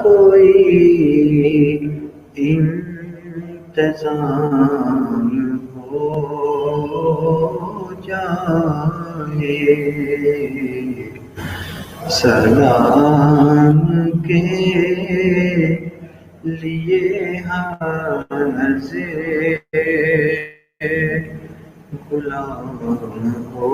کوئی انتظام ہو جائے، سلام کے لیے حاضر غلام ہو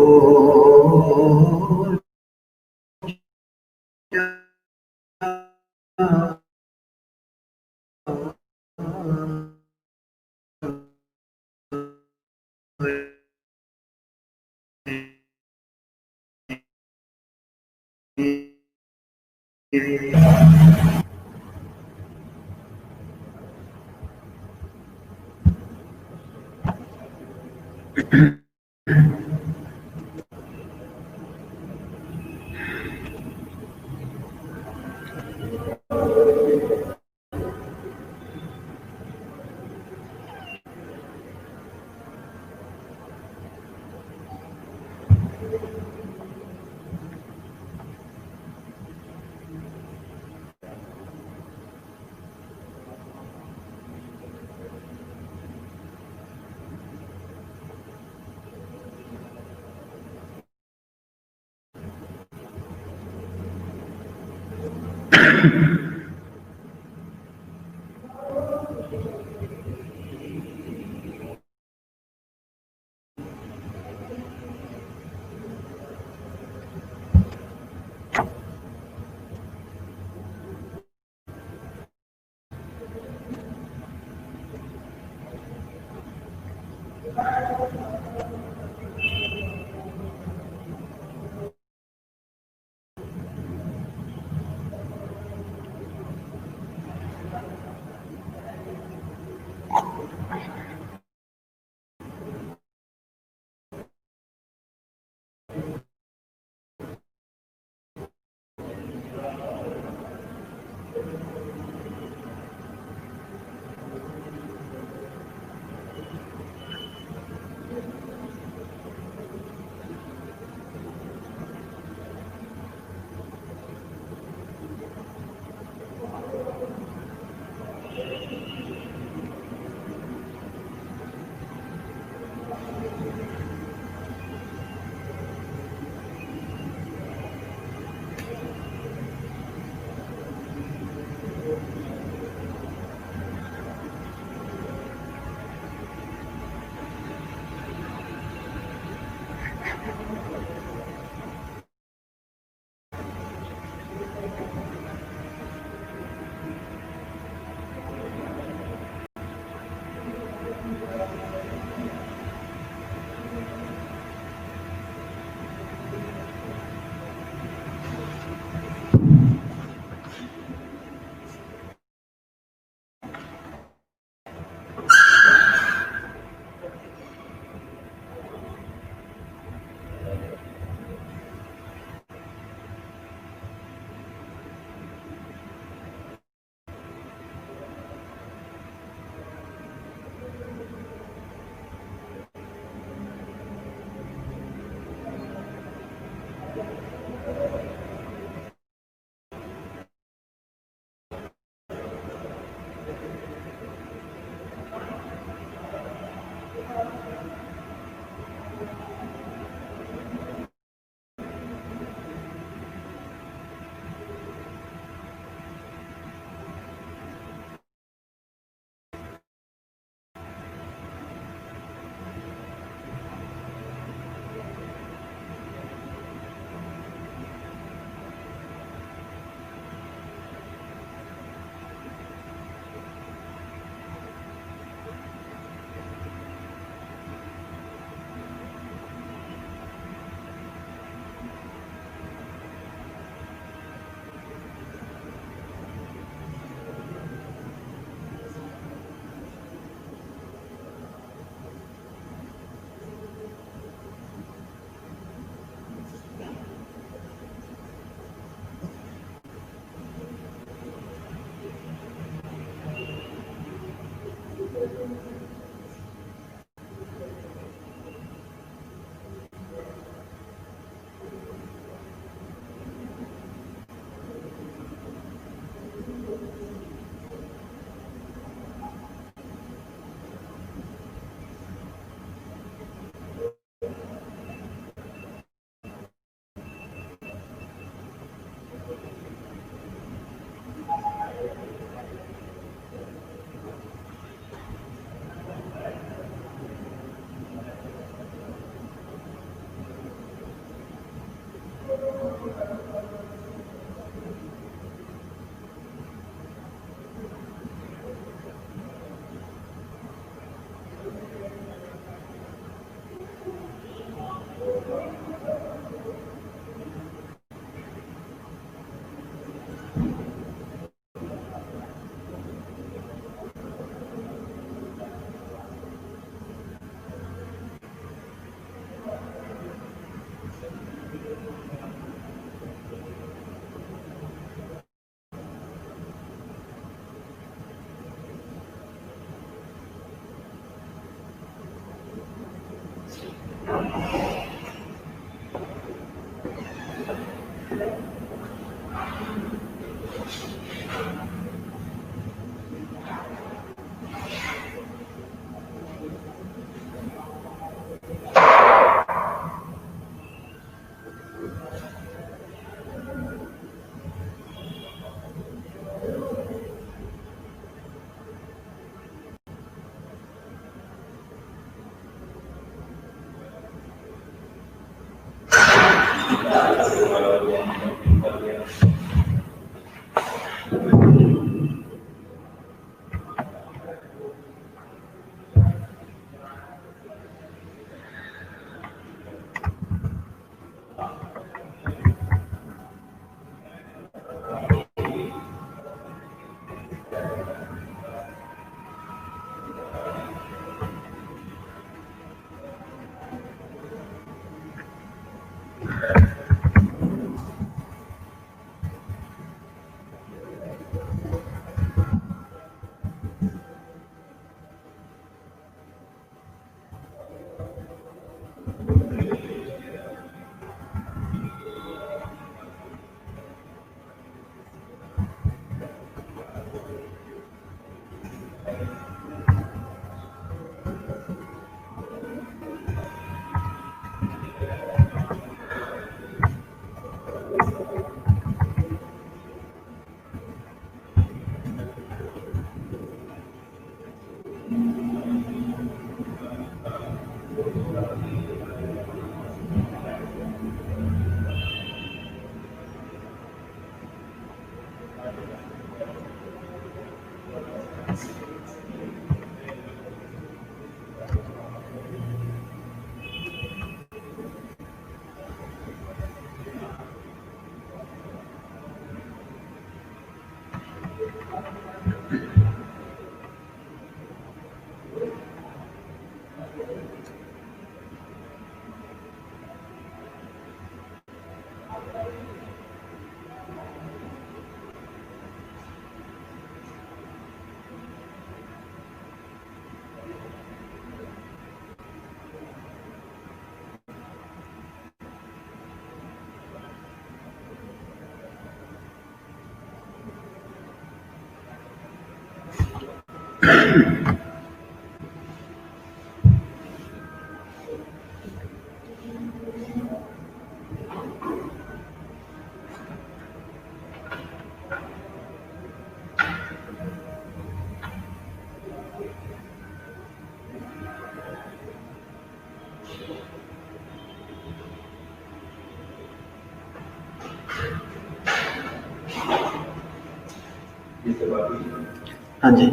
ہاں جی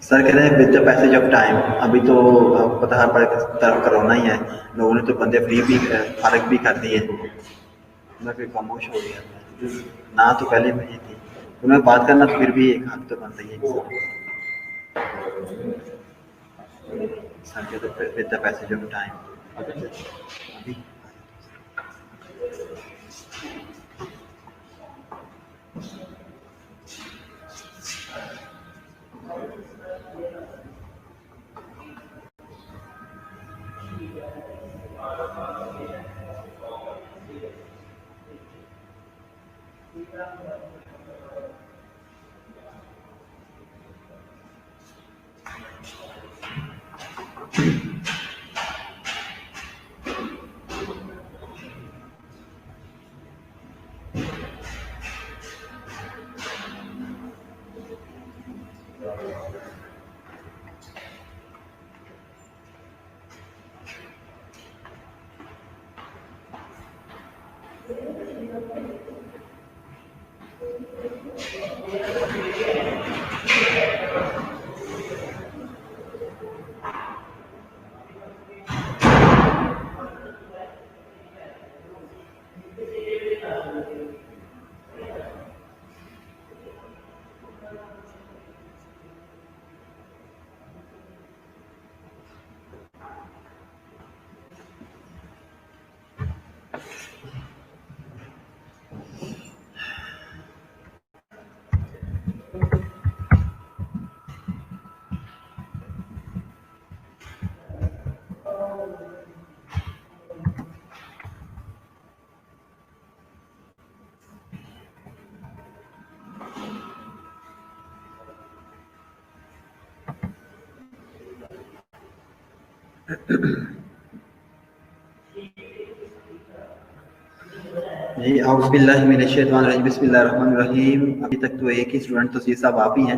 سر کہہ رہے ہیں with the passage of time. ابھی تو آپ کو پتہ ہے طرف کرونا ہی ہے, لوگوں نے تو بندے فری بھی فارغ بھی کر دیے, میں پھر خاموش ہو گیا. نہ تو پہلے بھیجی تھی انہیں بات کرنا, تو پھر بھی ایک حق تو بنتا ہی ہے سر کہتے with the passage of time. ابھی جی اعوذ باللہ من الشیطان الرجیم, بسم اللہ الرحمن الرحیم. ابھی تک تو ایک ہی اسٹوڈنٹ توسیر صاحب آپ ہی ہیں,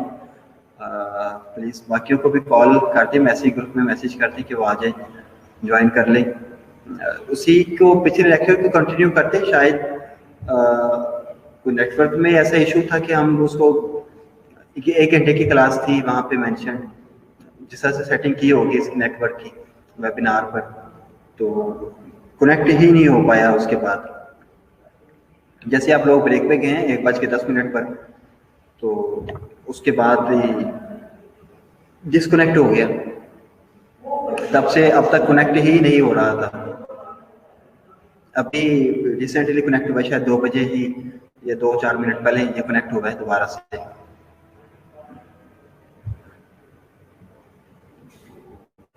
پلیز باقیوں کو بھی کال کر دیں, میسیج گروپ میں میسیج کر دیں کہ وہ آ جائیں, جوائن کر لیں. اسی کو پچھلے لیکچر کو کنٹینیو کرتے, شاید کوئی نیٹ ورک میں ایسا ایشو تھا کہ ہم اس کو 1 گھنٹے کی کلاس تھی, وہاں پہ مینشن جس طرح سے سیٹنگ کی ہوگی اس نیٹ ورک کی ویبینار پر, تو کنیکٹ ہی نہیں ہو پایا. اس کے بعد جیسے آپ لوگ بریک پہ گئے ہیں 1:10 پر, تو اس کے بعد ڈسکنیکٹ ہو گیا, تب سے اب تک کنیکٹ ہی نہیں ہو رہا تھا. ابھی ریسنٹلی کنیکٹ ہوا, شاید 2 بجے ہی یا 2-4 منٹ پہلے یہ کنیکٹ ہوا ہے دوبارہ سے.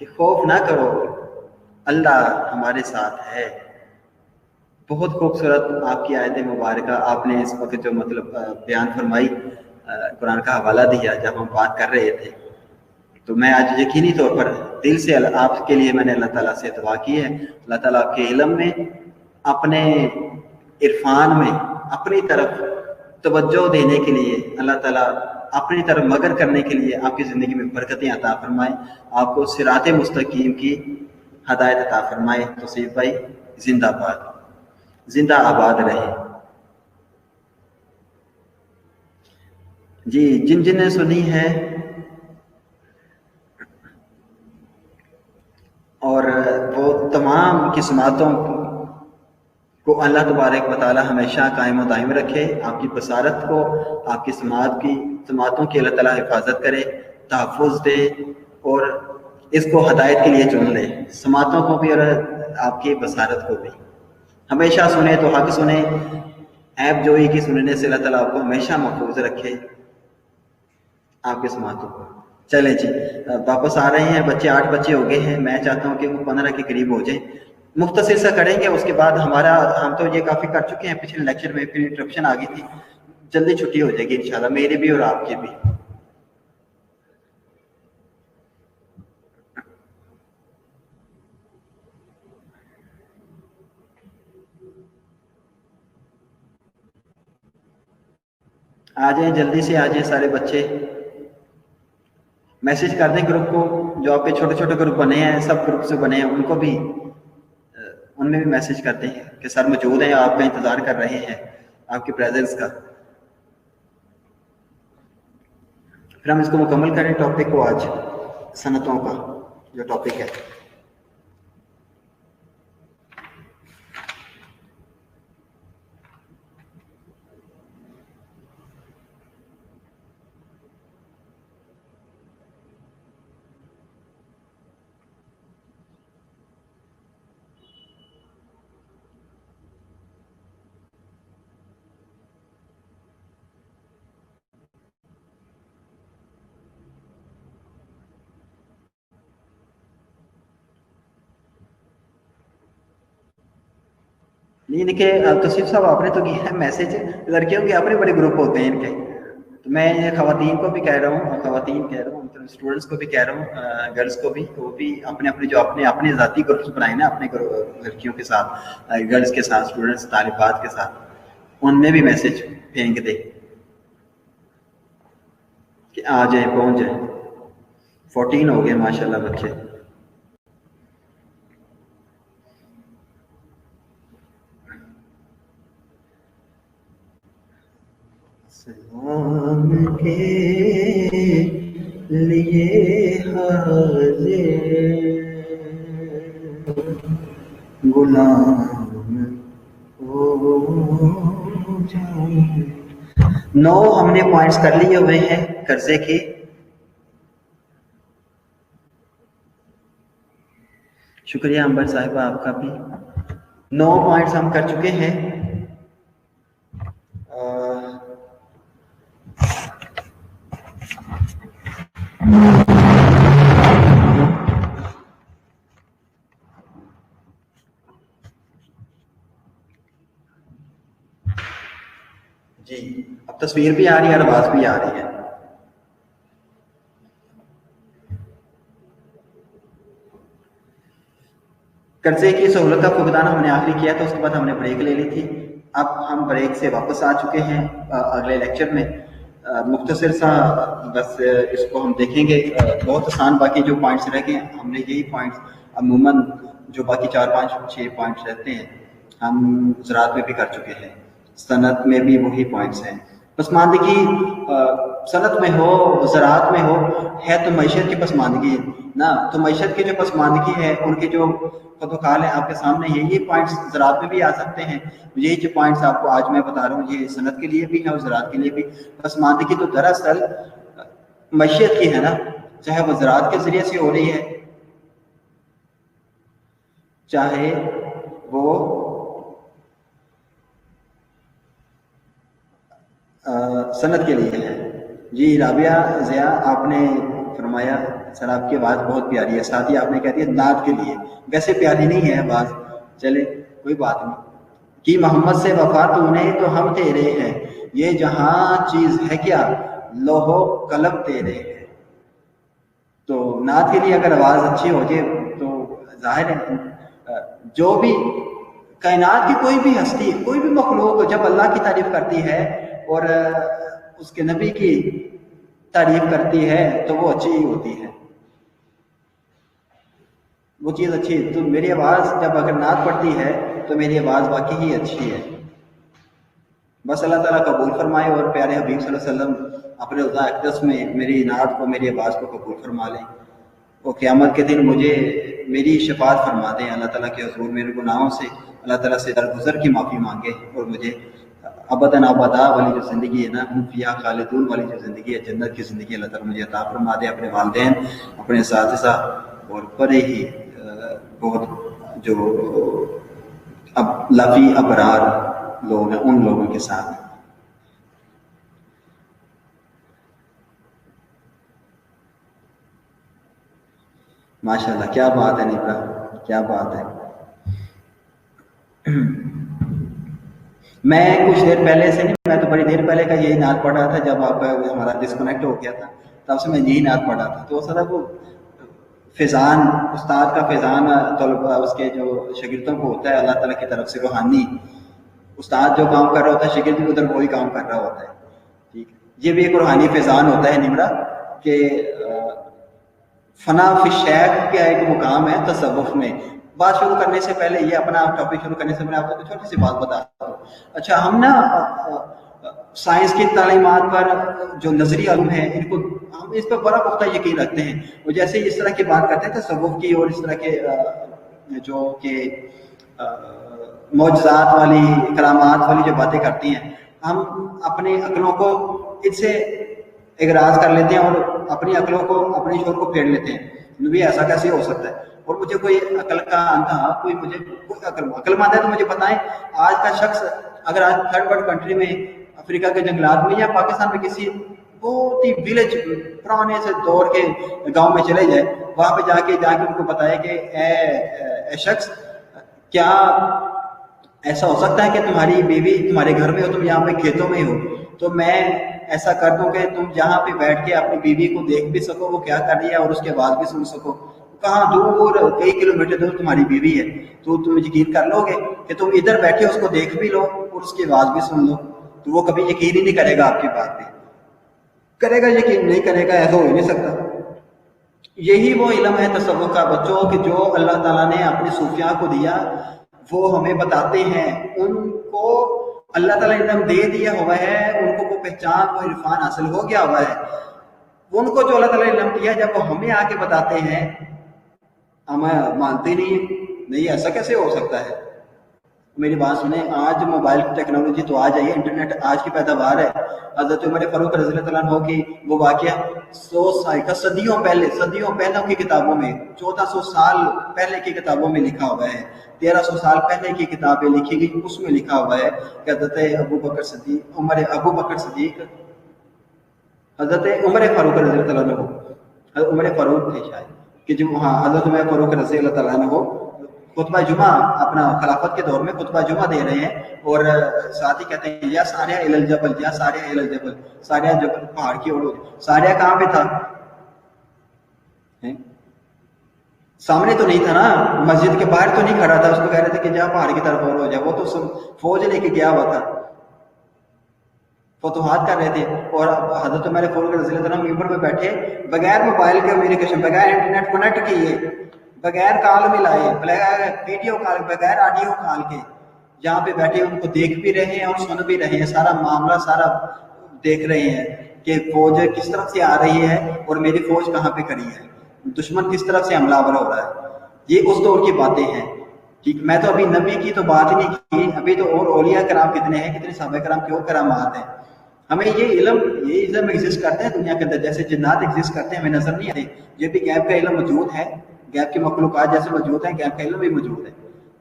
کہ خوف نہ کرو، اللہ ہمارے ساتھ ہے۔ بہت خوبصورت آپ کی آیت مبارکہ آپ نے اس وقت جو مطلب بیان فرمائی، قرآن کا حوالہ دیا جب ہم بات کر رہے تھے، تو میں آج یقینی طور پر دل سے آپ کے لیے میں نے اللہ تعالیٰ سے دعا کی ہے، اللہ تعالیٰ آپ کے علم میں، اپنے عرفان میں اپنی طرف توجہ دینے کے لیے، اللہ تعالیٰ اپنی طرف مگر کرنے کے لیے آپ کی زندگی میں برکتیں عطا فرمائے، آپ کو صراط مستقیم کی ہدایت عطا فرمائے۔ توصیف بھائی زندہ باد، زندہ آباد رہے۔ جی جن جن نے سنی ہے اور وہ تمام کی سماعتوں کو اللہ تبارک و تعالی ہمیشہ قائم و دائم رکھے، آپ کی بصارت کو، آپ کی سماعتوں کی اللہ تعالیٰ حفاظت کرے، تحفظ دے، اور اس کو ہدایت کے لیے چن لے، سماعتوں کو بھی اور آپ کی بصارت کو بھی۔ ہمیشہ سنیں تو حق سنیں، عیب جوئی کی سننے سے اللہ تعالیٰ آپ کو ہمیشہ محفوظ رکھے آپ کے سماعتوں کو۔ چلیں جی واپس آ رہے ہیں، بچے 8 بچے ہو گئے ہیں، میں چاہتا ہوں کہ وہ 15 کے قریب ہو جائیں، مختصر سا کریں گے، اس کے بعد ہم تو یہ کافی کر چکے ہیں پچھلے لیکچر میں، پھر انٹرپشن آ گئی تھی، جلدی چھٹی ہو جائے گی انشاءاللہ، میری بھی اور آپ کی بھی۔ آ جائیں جلدی سے، آ جائیں سارے بچے، میسج کر دیں گروپ کو، جو آپ کے چھوٹے چھوٹے گروپ بنے ہیں، سب گروپ سے بنے ہیں، ان کو بھی، ان میں بھی میسج کرتے ہیں کہ سر موجود ہیں، آپ کا انتظار کر رہے ہیں، آپ کی پریزنس کا۔ پھر ہم اس کو مکمل کریں ٹاپک کو، آج صنعتوں کا جو ٹاپک ہے۔ نہیں دیکھیں توصیف صاحب، آپ نے تو کیا ہے میسج، لڑکیوں کے اپنے بڑے گروپ ہوتے ہیں ان کے، تو میں یہ خواتین کو بھی کہہ رہا ہوں، مطلب اسٹوڈنٹس کو بھی کہہ رہا ہوں، گرلس کو بھی، وہ بھی اپنے جو اپنے ذاتی گروپس بنائے نا اپنے لڑکیوں کے ساتھ، گرلس کے ساتھ، اسٹوڈنٹس طالبات کے ساتھ، ان میں بھی میسج پھینک دے کہ آ جائیں، پہنچ جائیں۔ 14 ہو گئے ماشاءاللہ بچے۔ سلام کے لیے حاضر غلام ہو جائیں۔ 9 ہم نے پوائنٹس کر لیے ہوئے ہیں قرضے کے۔ شکریہ امبر صاحبہ آپ کا بھی۔ 9 پوائنٹس ہم کر چکے ہیں۔ جی اب تصویر بھی آ رہی ہے اور آواز بھی آ رہی ہے۔ قرضے کی سہولت کا فقدان ہم نے آخری کیا تھا، اس کے بعد ہم نے بریک لے لی تھی، اب ہم بریک سے واپس آ چکے ہیں اگلے لیکچر میں۔ مختصر سا بس اس کو ہم دیکھیں گے، بہت آسان، باقی جو پوائنٹس رہ گئے ہیں ہم نے یہی پوائنٹس عموماً جو باقی 4 5 6 پوائنٹس رہتے ہیں ہم زراعت میں بھی کر چکے ہیں، صنعت میں بھی وہی پوائنٹس ہیں۔ پسماندگی صنعت میں ہو، زراعت میں ہو، ہے تو معیشت کی پسماندگی نا، تو معیشت کی جو پسماندگی ہے ان کے جو خود وخال ہیں آپ کے سامنے، یہی پوائنٹس زراعت میں بھی آ سکتے ہیں۔ یہی جو پوائنٹس آپ کو آج میں بتا رہا ہوں یہ صنعت کے لیے بھی ہے اور زراعت کے لیے بھی۔ پسماندگی تو دراصل معیشت کی ہے نا، چاہے وہ زراعت کے ذریعے سے ہو رہی ہے، چاہے وہ صنعت کے لیے ہے۔ جی رابعہ ضیاء آپ نے فرمایا سر آپ کی آواز بہت پیاری ہے، ساتھ ہی آپ نے کہہ دیا نعت کے لیے، ویسے پیاری نہیں ہے آواز، چلے کوئی بات نہیں. کہ محمد سے وفا تو نے تو ہم تیرے ہیں، یہ جہاں چیز ہے کیا لوح و قلم تیرے ہیں. تو نعت کے لیے اگر آواز اچھی ہو جائے تو ظاہر ہے جو بھی کائنات کی کوئی بھی ہستی، کوئی بھی مخلوق جب اللہ کی تعریف کرتی ہے اور اس کے نبی کی تعریف کرتی ہے تو وہ اچھی ہی ہوتی ہے، وہ چیز اچھی ہے. تو میری آواز جب اگر نعت پڑتی ہے تو میری آواز واقعی ہی اچھی ہے. بس اللہ تعالیٰ قبول فرمائے اور پیارے حبیب صلی اللہ علیہ وسلم اپنے روضہ اقدس میں میری نعت کو، میری آواز کو قبول فرما لیں. وہ قیامت کے دن مجھے میری شفاعت فرما دیں اللہ تعالیٰ کے حضور، میرے گناہوں سے اللہ تعالیٰ سے درگزر کی معافی مانگے اور مجھے ابداً ابدا والی جو زندگی ہے نا، ہم فیہا خالدون والی جو زندگی ہے، جنت کی زندگی اللہ تعالیٰ مجھے عطا فرما دے. اپنے والدین، اپنے اساتذہ اور بڑے ہی بہت جو اب لفی ابرار لوگ ہیں ان لوگوں کے ساتھ. ماشاء اللہ، کیا بات ہے نیبرا، کیا بات ہے. میں کچھ دیر پہلے سے نہیں، میں تو بڑی دیر پہلے کا یہی نعت پڑھ رہا تھا، جب آپ ہمارا ڈسکنیکٹ ہو گیا تھا تب سے میں یہی نعت پڑھ رہا تھا. تو سر وہ فیضان، استاد کا فیضان طلبا اس کے جو شاگردوں کو ہوتا ہے اللہ تعالیٰ کی طرف سے روحانی، استاد جو کام کر رہا ہوتا ہے شاگرد بھی ادھر وہی کام کر رہا ہوتا ہے. ٹھیک ہے، یہ بھی ایک روحانی فیضان ہوتا ہے نمرا کہ فنا فی شیخ کا ایک مقام ہے تصوف میں. بات شروع کرنے سے پہلے یہ اپنا ٹاپک شروع کرنے سے میں آپ کو چھوٹی سی بات بتاتا ہوں. اچھا، ہم نا سائنس کی تعلیمات پر جو نظری علم ہے ان کو ہم اس پر بڑا پختہ یقین رکھتے ہیں. وہ جیسے اس طرح کی بات کرتے ہیں تصوف کی اور اس طرح کے جو کہ معجزات والی، کرامات والی جو باتیں کرتی ہیں، ہم اپنی عقلوں کو ان سے اغراض کر لیتے ہیں اور اپنی عقلوں کو، اپنی شور کو پھیر لیتے ہیں. نبی ایسا کیسے ہو سکتا ہے؟ اور مجھے کوئی عقل کا اندھا، کوئی مجھے کوئی عقل مند ہے تو مجھے بتائیں، آج کا شخص اگر آج تھرڈ ورلڈ کنٹری میں، افریقہ کے جنگلات میں یا پاکستان میں کسی بہت ہی ولیج پرانے سے دور کے گاؤں میں چلے جائے، وہاں پہ جا کے ان کو بتائے کہ اے شخص، کیا ایسا ہو سکتا ہے کہ تمہاری بیوی تمہارے گھر میں ہو، تم یہاں پہ کھیتوں میں ہو، تو میں ایسا کر دوں کہ تم جہاں پہ بیٹھ کے اپنی بیوی کو دیکھ بھی سکو وہ کیا کر رہی ہے اور اس کی آواز بھی سن سکو. کہاں دور، کئی کلومیٹر دور تمہاری بیوی ہے، تو تم یقین کر لو گے کہ تم ادھر بیٹھے اس کو دیکھ بھی لو اور اس کی آواز بھی سن لو؟ تو وہ کبھی یقین ہی نہیں کرے گا آپ کی بات پہ. کرے گا یقین؟ نہیں کرے گا، ایسا ہو ہی نہیں سکتا. یہی وہ علم ہے تصوف کا بچوں کہ جو اللہ تعالیٰ نے اپنے صوفیاء کو دیا، وہ ہمیں بتاتے ہیں. ان کو اللہ تعالیٰ نے علم دے دیا ہوا ہے، ان کو وہ پہچان، وہ عرفان حاصل ہو گیا ہوا ہے. ان کو جو اللہ تعالیٰ نے علم دیا، جب وہ ہمیں آ کے بتاتے ہیں ہم مانتے نہیں، ایسا کیسے ہو سکتا ہے. میری بات سنیں، آج موبائل ٹیکنالوجی تو آج آئی، انٹرنیٹ آج کی پیداوار ہے. حضرت عمر فاروق رضی اللہ تعالیٰ عنہ کی وہ واقعہ 100 سال کا، صدیوں پہلوں کی کتابوں میں، 1400 سال پہلے کی کتابوں میں لکھا ہوا ہے. 1300 سال پہلے کی کتابیں لکھی گئی، اس میں لکھا ہوا ہے کہ حضرت ابو بکر صدیق، حضرت عمر فاروق رضی اللہ تعالیٰ عنہ، حضرت عمر فاروق تھے شاید، کہ جو حضرت عمر فاروق رضی اللہ تعالیٰ عنہ خطبہ جمعہ اپنا خلافت کے دور میں خطبہ جمعہ دے رہے ہیں اور ساتھ ہی کہتے ہیں یا ساریہ الی الجبل، یا ساریہ الی الجبل، ساریہ جبل پہاڑ کی اور. ساریہ کہاں پہ تھا؟ سامنے تو نہیں تھا نا، مسجد کے باہر تو نہیں کھڑا تھا، اس کو کہہ رہے تھے کہ جا پہاڑ کی طرف اور ہو جا. وہ تو فوج لے کے گیا ہوا تھا، فتوحات کر رہے تھے. اور حضرت عمر فاروق رضی اللہ عنہ ممبر پہ بیٹھے بغیر موبائل کے کمیونیکیشن، بغیر انٹرنیٹ کنیکٹ کیے، بغیر کال ملائے، بغیر ویڈیو کال، بغیر آڈیو کال کے، جہاں پہ بیٹھے ان کو دیکھ بھی رہے ہیں اور سن بھی رہے ہیں، سارا معاملہ سارا دیکھ رہے ہیں کہ فوج کس طرف سے آ رہی ہے اور میری فوج کہاں پہ کھڑی ہے، دشمن کس طرف سے حملہ آور ہو رہا ہے. یہ اس دور کی باتیں ہیں. ٹھیک، میں تو ابھی نبی کی تو بات ہی نہیں کی، ابھی تو اور اولیاء کرام کتنے ہیں، کتنے صحابہ کرام کی اور کرامات ہیں. ہمیں یہ علم ایگزسٹ کرتے ہیں دنیا کے اندر، جیسے جنات ایگزسٹ کرتے ہیں، ہمیں نظر نہیں آتے. یہ بھی غیب کا علم موجود ہے، غیب کی مخلوقات جیسے موجود ہیں، غیب کا علم بھی موجود ہے.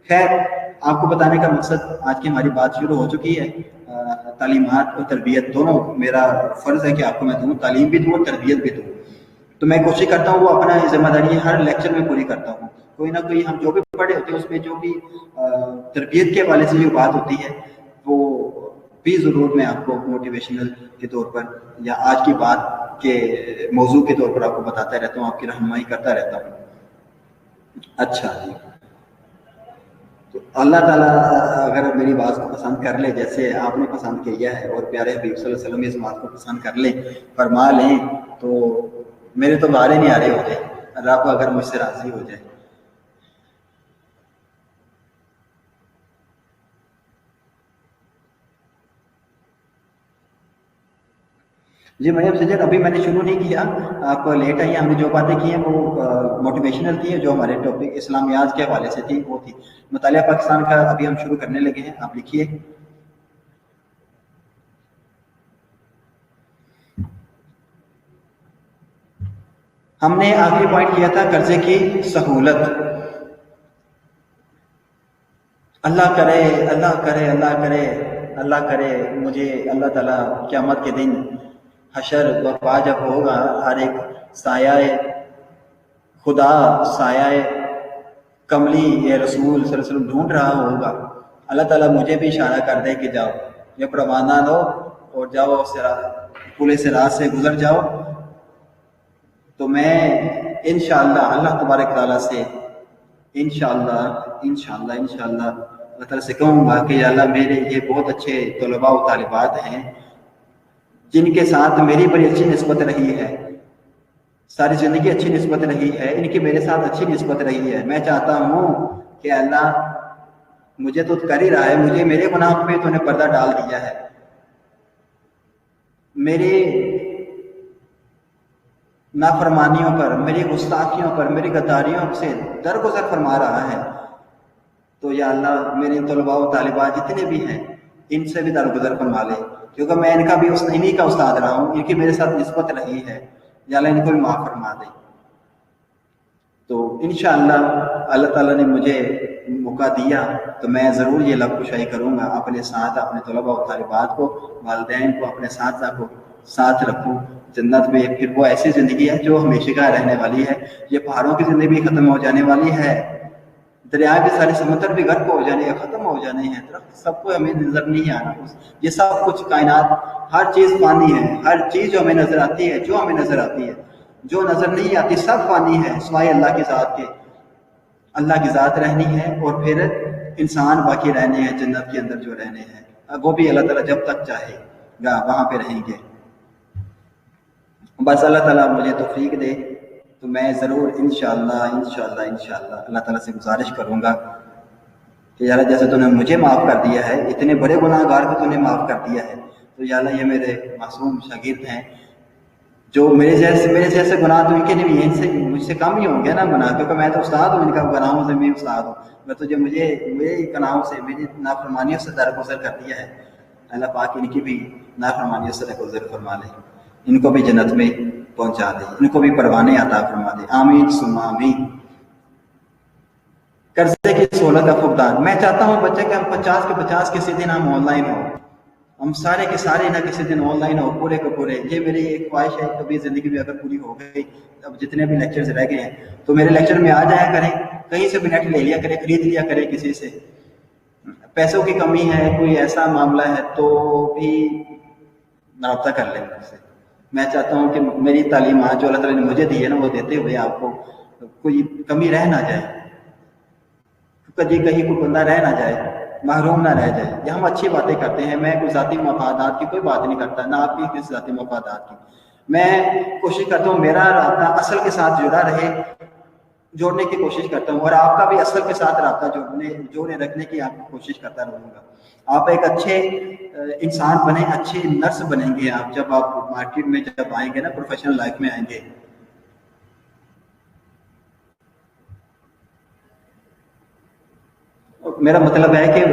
خیر، آپ کو بتانے کا مقصد، آج کی ہماری بات شروع ہو چکی ہے. تعلیمات اور تربیت دونوں میرا فرض ہے کہ آپ کو میں دوں، تعلیم بھی دوں اور تربیت بھی دوں. تو میں کوشش کرتا ہوں وہ اپنا ذمہ داری ہر لیکچر میں پوری کرتا ہوں. کوئی نہ کوئی ہم جو بھی پڑھے ہوتے ہیں اس میں جو بھی تربیت کے حوالے سے جو بات ہوتی ہے وہ بھی ضرور میں آپ کو موٹیویشنل کے طور پر یا آج کی بات کے موضوع کے طور پر آپ کو بتاتا رہتا ہوں، آپ کی رہنمائی کرتا رہتا ہوں. اچھا جی، تو اللہ تعالیٰ اگر میری بات کو پسند کر لے جیسے آپ نے پسند کیا ہے اور پیارے حبیب صلی اللہ علیہ وسلم اس بات کو پسند کر لیں، فرما لیں، تو میرے تو بارے نہیں آ رہے ہوتے. اللہ کو اگر مجھ سے راضی ہو جائے. جی مریم سجاد، ابھی میں نے شروع نہیں کیا، آپ لیٹ آئیے. ہم نے جو باتیں کی ہیں وہ موٹیویشنل تھی، جو ہمارے ٹاپک اسلامیات کے حوالے سے تھی وہ تھی. مطالعہ پاکستان کا ابھی ہم شروع کرنے لگے ہیں، آپ لکھیے. ہم نے آخری پوائنٹ کیا تھا قرضے کی سہولت. اللہ کرے اللہ کرے اللہ کرے اللہ کرے مجھے اللہ تعالیٰ قیامت کے دن حشر برپا جب ہوگا، ہر ایک سایہ خدا، سایہ کملی یہ رسول صلی اللہ علیہ وسلم ڈھونڈ رہا ہوگا، اللہ تعالیٰ مجھے بھی اشارہ کر دے کہ جاؤ، یہ پروانہ لو اور جاؤ پورے صراط سے گزر جاؤ. تو میں انشاءاللہ اللہ تبارک تعالیٰ سے انشاءاللہ اللہ تعالیٰ سے کہوں گا کہ یا اللہ میرے یہ بہت اچھے طلباء و طالبات ہیں جن کے ساتھ میری بڑی اچھی نسبت رہی ہے، ساری زندگی اچھی نسبت رہی ہے، ان کی میرے ساتھ اچھی نسبت رہی ہے. میں چاہتا ہوں کہ اللہ مجھے تو کر ہی رہا ہے، مجھے میرے گناہوں پہ تو نے پردہ ڈال دیا ہے، میرے نافرمانیوں پر، میری گستاخیوں پر، میری غداریوں سے درگزر فرما رہا ہے. تو یا اللہ میرے طلباء و طالبات جتنے بھی ہیں ان سے بھی درگزر فرما لے، کیونکہ میں ان کا بھی انہی کا استاد رہا ہوں، ان کی میرے ساتھ نسبت رہی ہے. یا اللہ ان کو بھی معاف فرما دے. تو انشاءاللہ اللہ تعالیٰ نے مجھے موقع دیا تو میں ضرور یہ لب کشائی کروں گا اپنے ساتھ، اپنے طلباء و طالبات کو، والدین کو اپنے ساتھ رکھوں جنت میں. پھر وہ ایسی زندگی ہے جو ہمیشہ کا رہنے والی ہے. یہ پہاڑوں کی زندگی بھی ختم ہو جانے والی ہے، دریا بھی سارے سمندر بھی غرق ہو جانے ختم ہو جانے ہیں، درخت سب کو ہمیں نظر نہیں آنا. یہ سب کچھ کائنات ہر چیز فانی ہے، ہر چیز جو ہمیں نظر آتی ہے، جو ہمیں نظر آتی ہے، جو نظر نہیں آتی سب فانی ہے سوائے اللہ کی ذات کے. اللہ کی ذات رہنی ہے اور پھر انسان باقی رہنے ہیں جنت کے اندر جو رہنے ہیں، وہ بھی اللہ تعالیٰ جب تک چاہے گا وہاں پہ رہیں گے. بس اللہ تعالیٰ مجھے توفیق دے تو میں ضرور انشاءاللہ اللہ تعالیٰ سے گزارش کروں گا کہ یا اللہ جیسے تو نے مجھے معاف کر دیا ہے، اتنے بڑے گناہ گار کو تو نے معاف کر دیا ہے، تو یا اللہ یہ میرے معصوم شاگرد ہیں جو میرے جیسے گناہ تو ان کے نہیں، ان سے مجھ سے کم ہی ہوں گے نا گناہ، کیونکہ میں تو استاد ہوں ان کا، گناہوں سے میں استاد ہوں. میں تو جو مجھے میرے گناہوں سے، میری نافرمانیوں سے درگزر کر دیا ہے، اللہ پاک ان کی بھی نافرمانیوں سے درگزر فرما لے، ان کو بھی جنت میں پہنچا دے، ان کو بھی پروانے عطا فرما دے. آمین ثم آمین. قرضے کی سہولت کا فقدان. میں چاہتا ہوں بچے کہ ہم 50 کے 50 کسی دن ہم آن لائن ہوں، ہم سارے کے سارے نہ کسی دن آن لائن ہو، پورے کے پورے. یہ میری ایک خواہش ہے، کبھی زندگی میں اگر پوری ہو گئی، اب جتنے بھی لیکچرز رہ گئے ہیں تو میرے لیکچر میں آ جایا کریں، کہیں سے بھی نیٹ لے لیا کریں، خرید لیا کریں کسی سے. پیسوں کی کمی ہے، کوئی ایسا معاملہ ہے تو بھی رابطہ کر لیں مجھ سے. میں چاہتا ہوں کہ میری تعلیمات جو اللہ تعالیٰ نے مجھے دی ہے نا، وہ دیتے ہوئے آپ کو کوئی کمی رہ نہ جائے، کہیں کوئی بندہ رہ نہ جائے، محروم نہ رہ جائے. یہ ہم اچھی باتیں کرتے ہیں، میں کوئی ذاتی مفادات کی کوئی بات نہیں کرتا، نہ آپ کی کسی ذاتی مفادات کی. میں کوشش کرتا ہوں میرا رابطہ اصل کے ساتھ جڑا رہے، جوڑنے کی کوشش کرتا ہوں، اور آپ کا بھی اصل کے ساتھ رابطہ جوڑے رکھنے کی آپ کوشش کرتا رہوں گا. آپ ایک اچھے انسان بنیں، اچھے نرس بنیں گے آپ جب آپ مارکیٹ میں جب آئیں گے نا، پروفیشنل لائف میں آئیں گے. میرا مطلب ہے کہ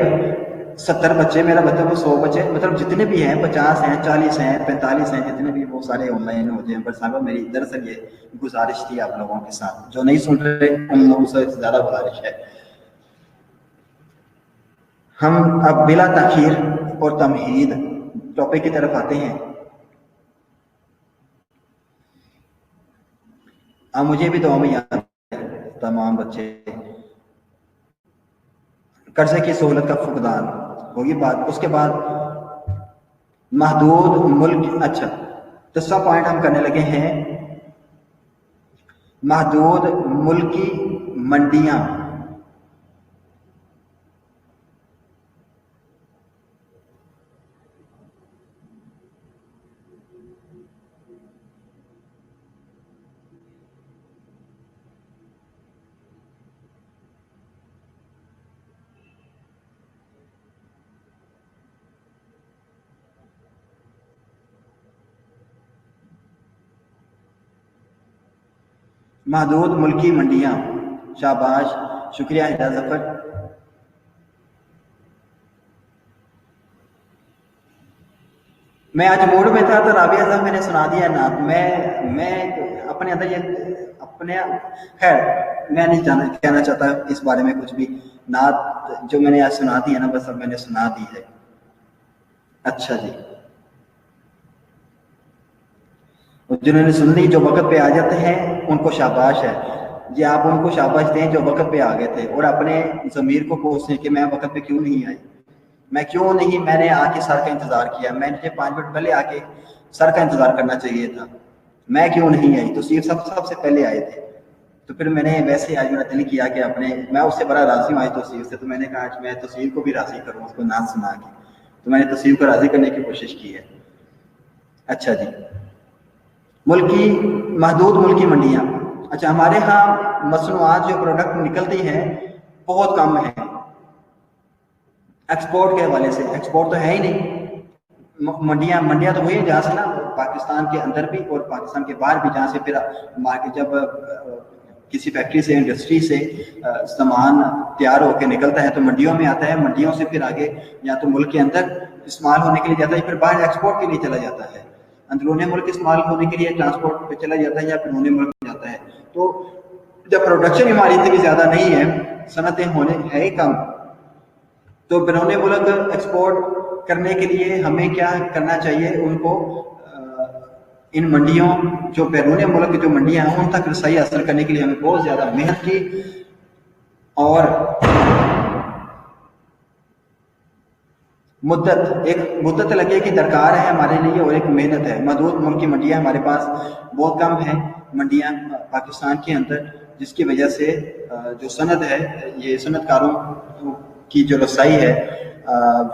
70 بچے، میرا مطلب 100 بچے، مطلب جتنے بھی ہیں 50 ہیں 40 ہیں 45 ہیں، جتنے بھی وہ سارے آن لائن ہو جائیں. بس صاحب میری دراصل یہ گزارش تھی آپ لوگوں کے ساتھ، جو نہیں سن رہے ان لوگوں سے زیادہ گزارش ہے. ہم اب بلا تاخیر اور تمہید ٹاپک کی طرف آتے ہیں. مجھے بھی دعا میں یاد ہے تمام بچے. قرضے کی سہولت کا فقدان ہوگی بات. اس کے بعد محدود ملک. اچھا تیسرا پوائنٹ ہم کرنے لگے ہیں محدود ملکی منڈیاں. محدود ملکی منڈیاں. شاباش, شکریہ ہدا ظفر. میں آج موڈ میں تھا تو رابعہ صاحب میں نے سنا دیا نعت. میں اپنے اندر یہ اپنے خیر میں نہیں کہنا چاہتا اس بارے میں کچھ بھی. نعت جو میں نے آج سنا دی ہے نا, بس اب میں نے سنا دی ہے. اچھا جی, جنہوں نے سن لی جو وقت پہ آ جاتے ہیں ان کو شاباش ہے جی. آپ ان کو شاباش دیں جو وقت پہ آ گئے تھے اور اپنے ضمیر کو کوسیں کہ میں وقت پہ کیوں نہیں آئی, میں نے آ کے سر کا انتظار کیا. میں نے 5 منٹ پہلے آ کے سر کا انتظار کرنا چاہیے تھا. میں کیوں نہیں آئی؟ تو سب سے پہلے آئے تھے. تو پھر میں نے ویسے آج میرا دل کیا کہ میں اس سے بڑا راضی ہوں آج توصیف سے. تو میں نے کہا آج میں توصیف کو بھی راضی کروں, اس کو نعت سنا کے. تو میں نے توصیف کو راضی کرنے کی کوشش کی ہے. اچھا جی, محدود ملکی منڈیاں. اچھا, ہمارے ہاں مصنوعات جو پروڈکٹ نکلتی ہیں بہت کم ہیں ایکسپورٹ کے حوالے سے. ایکسپورٹ تو ہے ہی نہیں. منڈیاں تو وہی ہیں جہاں سے نا پاکستان کے اندر بھی اور پاکستان کے باہر بھی, جہاں سے پھر مارکیٹ جب کسی فیکٹری سے انڈسٹری سے سامان تیار ہو کے نکلتا ہے تو منڈیوں میں آتا ہے. منڈیوں سے پھر آگے یا تو ملک کے اندر استعمال ہونے کے لیے جاتا ہے, پھر باہر ایکسپورٹ کے لیے چلا جاتا ہے. اندرون ملک استعمال ہونے کے لیے ٹرانسپورٹ پہ چلا جاتا ہے یا بیرون ملک جاتا ہے. تو جب پروڈکشن ہماری اتنی زیادہ نہیں ہے, صنعتیں ہونے ہے ہی کم, تو بیرون ملک ایکسپورٹ کرنے کے لیے ہمیں کیا کرنا چاہیے؟ ان کو ان منڈیوں جو بیرون ملک جو منڈیاں ہیں ان تک رسائی حاصل کرنے کے لیے ہمیں بہت زیادہ محنت کی اور مدت لگے کی درکار ہے ہمارے لیے اور ایک محنت ہے. محدود ملکی منڈیاں ہمارے پاس بہت کم ہیں منڈیاں پاکستان کے اندر, جس کی وجہ سے جو صنعت ہے, یہ صنعت کاروں کی جو رسائی ہے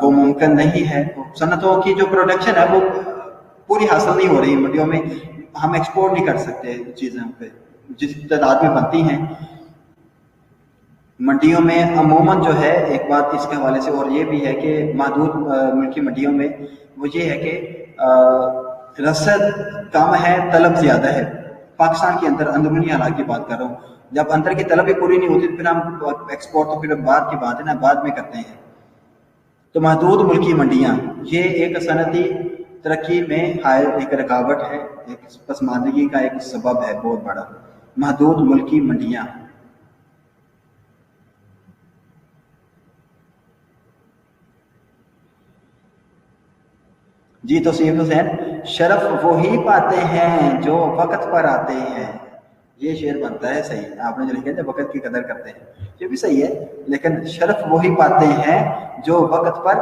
وہ ممکن نہیں ہے. صنعتوں کی جو پروڈکشن ہے وہ پوری حاصل نہیں ہو رہی منڈیوں میں. ہم ایکسپورٹ نہیں کر سکتے چیزیں پہ جس تعداد میں بنتی ہیں منڈیوں میں. عموماً جو ہے ایک بات اس کے حوالے سے اور یہ بھی ہے کہ محدود ملکی منڈیوں میں وہ یہ ہے کہ رسد کم ہے, طلب زیادہ ہے. پاکستان کے اندر اندرونی حالات کی بات کر رہا ہوں. جب اندر کی طلب ہی پوری نہیں ہوتی پھر ہم ایکسپورٹ تو پھر بعد کی بات ہے نا, بعد میں کرتے ہیں. تو محدود ملکی منڈیاں یہ ایک صنعتی ترقی میں ایک رکاوٹ ہے, ایک پسماندگی کا ایک سبب ہے بہت بڑا. محدود ملکی منڈیاں. جی توصیف حسین, شرف وہی پاتے ہیں جو وقت پر آتے ہیں. یہ شعر بنتا ہے صحیح, آپ نے جو لکھا ہے وقت کی قدر کرتے ہیں, یہ بھی صحیح ہے, لیکن شرف وہی پاتے ہیں جو وقت پر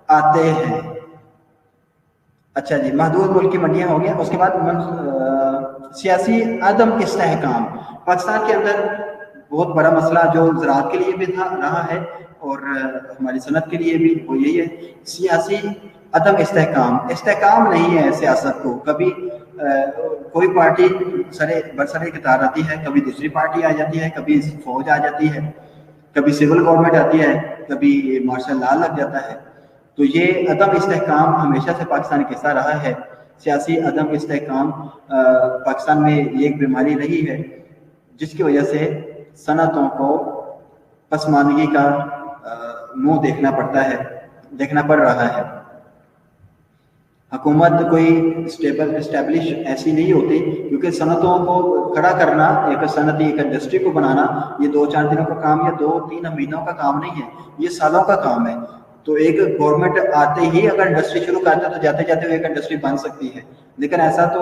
آتے ہیں. اچھا جی, محدود ملکی منڈیاں ہو گیا. اس کے بعد سیاسی عدم استحکام. پاکستان کے اندر بہت بڑا مسئلہ جو زراعت کے لیے بھی رہا ہے اور ہماری صنعت کے لیے بھی وہ یہی ہے, سیاسی عدم استحکام نہیں ہے سیاست کو. کبھی کوئی پارٹی برسر اقتدار آتی ہے, کبھی دوسری پارٹی آ جاتی ہے, کبھی فوج آ جاتی ہے, کبھی سول گورنمنٹ آتی ہے, کبھی مارشل لا لگ جاتا ہے. تو یہ عدم استحکام ہمیشہ سے پاکستان کا حصہ رہا ہے. سیاسی عدم استحکام پاکستان میں یہ ایک بیماری رہی ہے جس کی وجہ سے صنعتوں کو پسماندگی کا منہ دیکھنا پڑ رہا ہے. حکومت کوئی اسٹیبلش ایسی نہیں ہوتی کیونکہ صنعتوں کو کھڑا کرنا, ایک صنعتی ایک انڈسٹری کو بنانا یہ 2-4 دنوں کا کام یا 2-3 مہینوں کا کام نہیں ہے, یہ سالوں کا کام ہے. تو ایک گورنمنٹ آتے ہی اگر انڈسٹری شروع کرتا ہے تو جاتے جاتے وہ ایک انڈسٹری بن سکتی ہے, لیکن ایسا تو